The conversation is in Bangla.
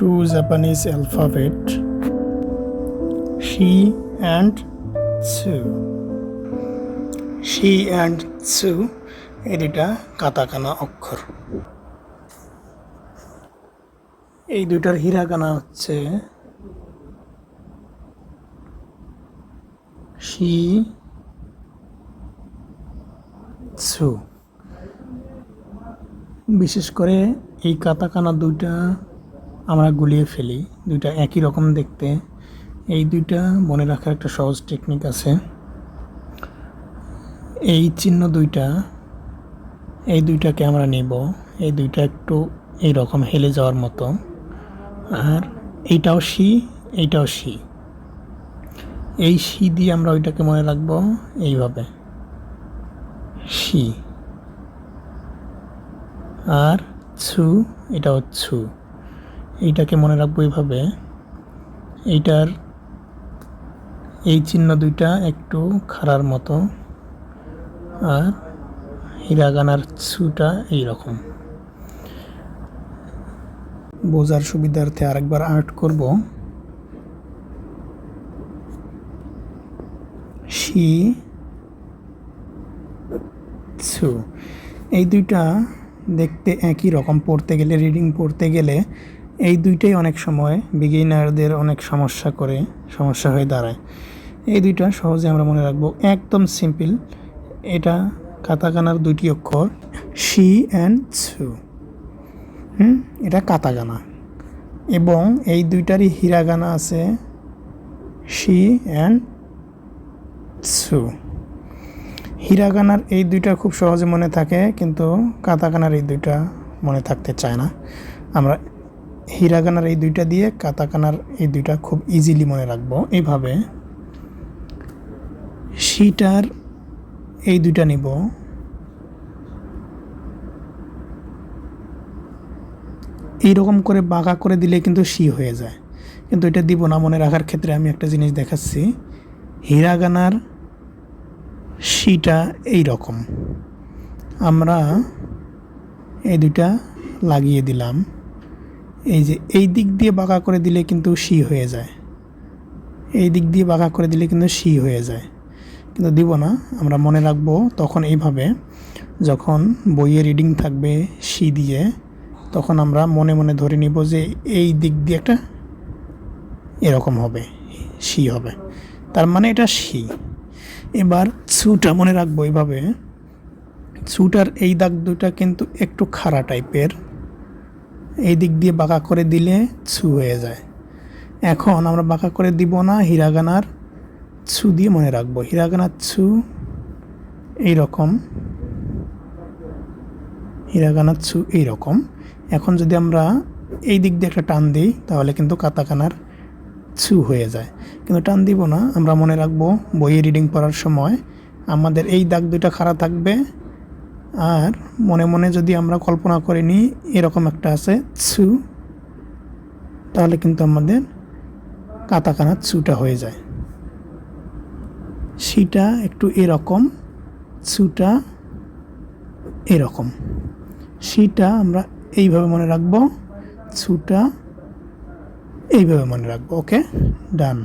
two Japanese alphabet, shi and tsu. Shi and tsu এই দুইটা কাতাকানা অক্ষর। এই দুইটার হিরাগানা হচ্ছে shi, tsu। বিশেষ করে এই কাতাকানা দুইটা আমরা গুলিয়ে ফেলি, দুইটা একই রকম দেখতে। এই দুইটা মনে রাখার একটা সহজ টেকনিক আছে। এই চিহ্ন দুইটা, এই দুইটাকে আমরা নিব, এই দুইটা একটু এই রকম হেলে যাওয়ার মতো, আর এইটাও শি, এইটাও শি। এই শি দিয়ে আমরা ওইটাকে মনে রাখবো এইভাবে, শি। আর ছু, এটাও ছু, এইটাকে মনে রাখবো এইভাবে। এইটার এই চিহ্ন দুইটা একটু খাড়ার মতো, আর হিরাগানার ছুটা এইরকম। বোঝার সুবিধার্থে আরেকবার আর্ট করব। শি, ছু, এই দুইটা দেখতে একই রকম, পড়তে গেলে, রিডিং পড়তে গেলে এই দুইটাই অনেক সময় বিগিনারদের অনেক সমস্যা হয়ে দাঁড়ায়। এই দুইটা সহজে আমরা মনে রাখবো, একদম সিম্পল। এটা কাতাকানার দুইটি অক্ষর, শি অ্যান্ড ছু। এটা কাতাকানা, এবং এই দুইটারই হিরাগানা আছে, শি অ্যান্ড ছু। হিরাগানার এই দুইটা খুব সহজে মনে থাকে, কিন্তু কাতাকানার এই দুইটা মনে থাকতে চায় না। আমরা হিরাগানার এই দুইটা দিয়ে কাতাকানার এই দুইটা খুব ইজিলি মনে রাখবো। এইভাবে শিটার এই দুইটা নিব, এইরকম করে বাঁকা করে দিলে কিন্তু শি হয়ে যায়, কিন্তু এটা দিব না। মনে রাখার ক্ষেত্রে আমি একটা জিনিস দেখাচ্ছি। হিরাগানার শিটা এই রকম, আমরা এই দুইটা লাগিয়ে দিলাম। এই যে এই দিক দিয়ে বাঁকা করে দিলে কিন্তু শি হয়ে যায়, এই দিক দিয়ে বাঁকা করে দিলে কিন্তু শি হয়ে যায়, কিন্তু দিব না। আমরা মনে রাখবো তখন এইভাবে, যখন বইয়ে রিডিং থাকবে শি দিয়ে, তখন আমরা মনে মনে ধরে নিব যে এই দিক দিয়ে একটা এরকম হবে, শি হবে, তার মানে এটা শি। এবার ছুটা মনে রাখবো এইভাবে। ছুটার এই দাগ দুটা কিন্তু একটু খাড়া টাইপের, এই দিক দিয়ে বাঁকা করে দিলে ছু হয়ে যায়। এখন আমরা বাঁকা করে দিব না, হিরাগানার ছু দিয়ে মনে রাখবো। হিরাগানার ছু এইরকম, হিরাগানার ছু এইরকম। এখন যদি আমরা এই দিক দিয়ে একটা টান দিই, তাহলে কিন্তু কাতাকানার ছু হয়ে যায়, কিন্তু টান দিব না। আমরা মনে রাখবো বইয়ে রিডিং পড়ার সময় আমাদের এই দাগ দুইটা খাড়া থাকবে, আর মনে মনে যদি আমরা কল্পনা করে নিই এরকম একটা আছে ছু, তাহলে কিন্তু আমাদের কাতাকানার ছুটা হয়ে যায়। শিটা একটু এরকম, ছুটা এরকম। শিটা আমরা এইভাবে মনে রাখবো, ছুটা এইভাবে মনে রাখবো। ওকে, ডান।